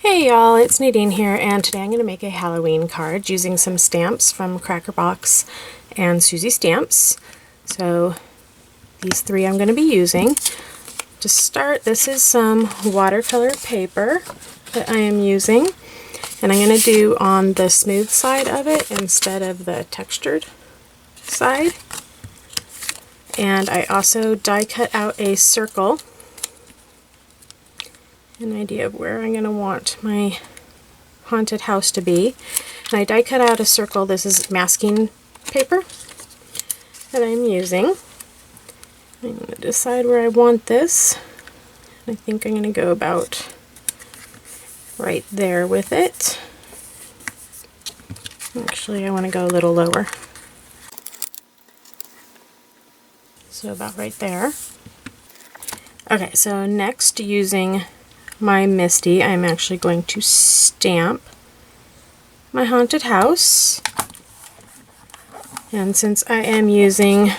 Hey y'all, it's Nadine here, and today I'm going to make a Halloween card using some stamps from Crackerbox and Suzy stamps. So these three I'm going to be using. To start, this is some watercolor paper that I am using, and I'm going to do on the smooth side of it instead of the textured side. And I also die cut out a circle, an idea of where I'm going to want my haunted house to be. And I die cut out a circle. This is masking paper that I'm using. I'm going to decide where I want this. I think I'm going to go about right there with it. Actually, I want to go a little lower. So about right there. Okay, so next, using my Misti, I'm actually going to stamp my haunted house. And since I am using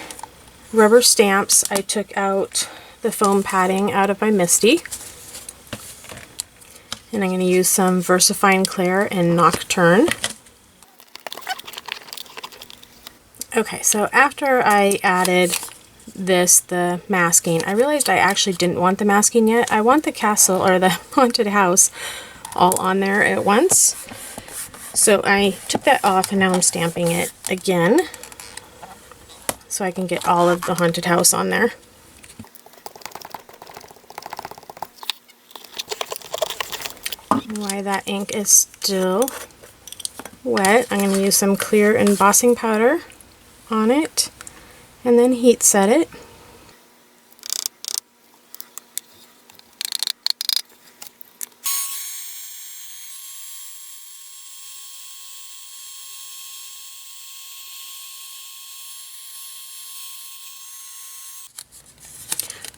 rubber stamps, I took out the foam padding out of my Misti. And I'm going to use some VersaFine Clair and Nocturne. Okay, so after I added the masking, I realized I actually didn't want the masking yet. I want the castle or the haunted house all on there at once. So I took that off and now I'm stamping it again so I can get all of the haunted house on there. While that ink is still wet, I'm going to use some clear embossing powder on it and then heat set it.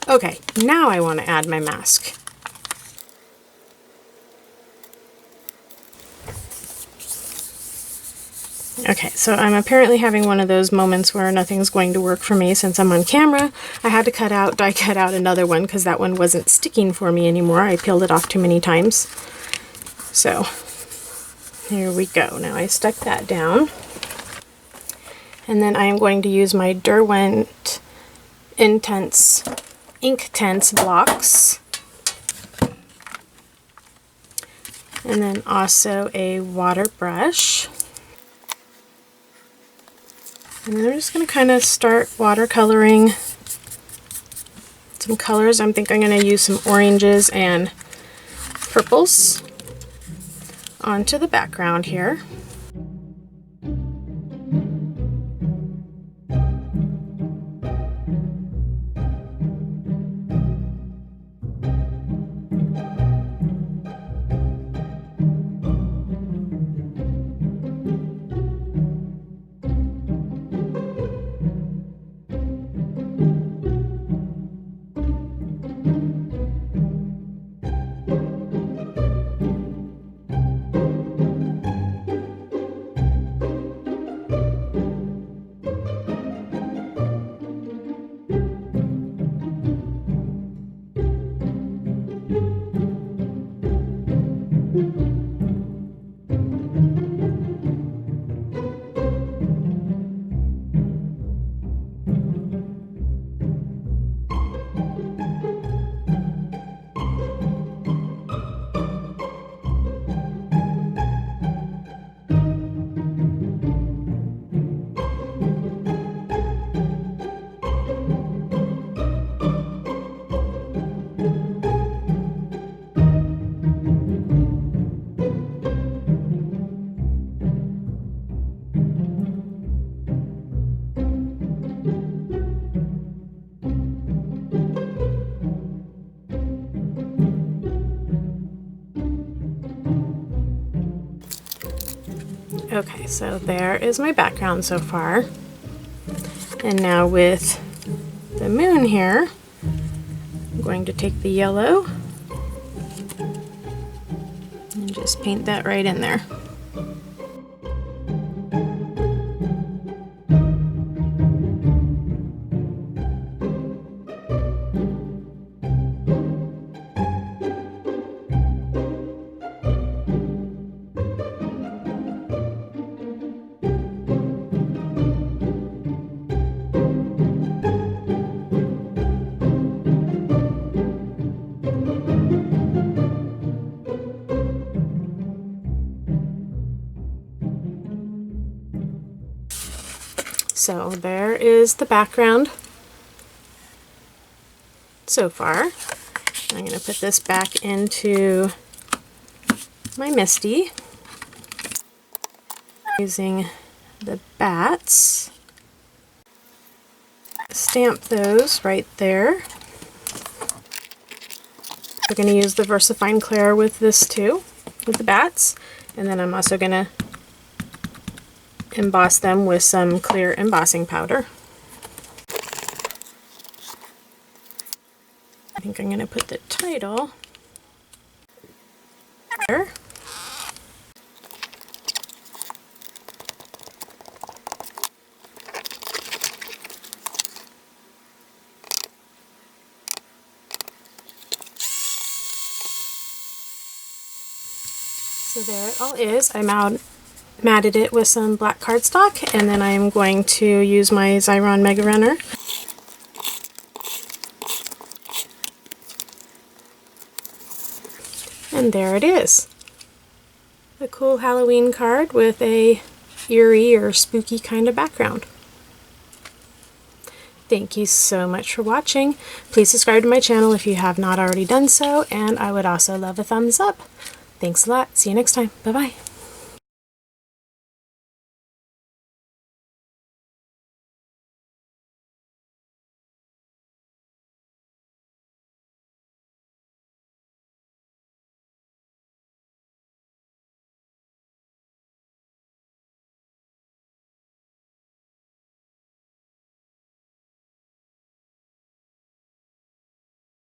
Okay, now I want to add my mask. Okay, so I'm apparently having one of those moments where nothing's going to work for me since I'm on camera. I had to die cut out another one because that one wasn't sticking for me anymore. I peeled it off too many times. So here we go. Now I stuck that down. And then I am going to use my Derwent Inktense blocks. And then also a water brush. And then I'm just going to kind of start watercoloring some colors. I think I'm going to use some oranges and purples onto the background here. Okay, so there is my background so far. And now with the moon here, I'm going to take the yellow and just paint that right in there. So there is the background so far. I'm going to put this back into my Misti using the bats. Stamp those right there. We're going to use the VersaFine Clair with this too, with the bats, and then I'm also going to emboss them with some clear embossing powder. I think I'm going to put the title there. So there it all is. I matted it with some black cardstock, and then I am going to use my Xyron Mega Runner. And there it is. A cool Halloween card with a eerie or spooky kind of background. Thank you so much for watching. Please subscribe to my channel if you have not already done so, and I would also love a thumbs up. Thanks a lot. See you next time. Bye-bye.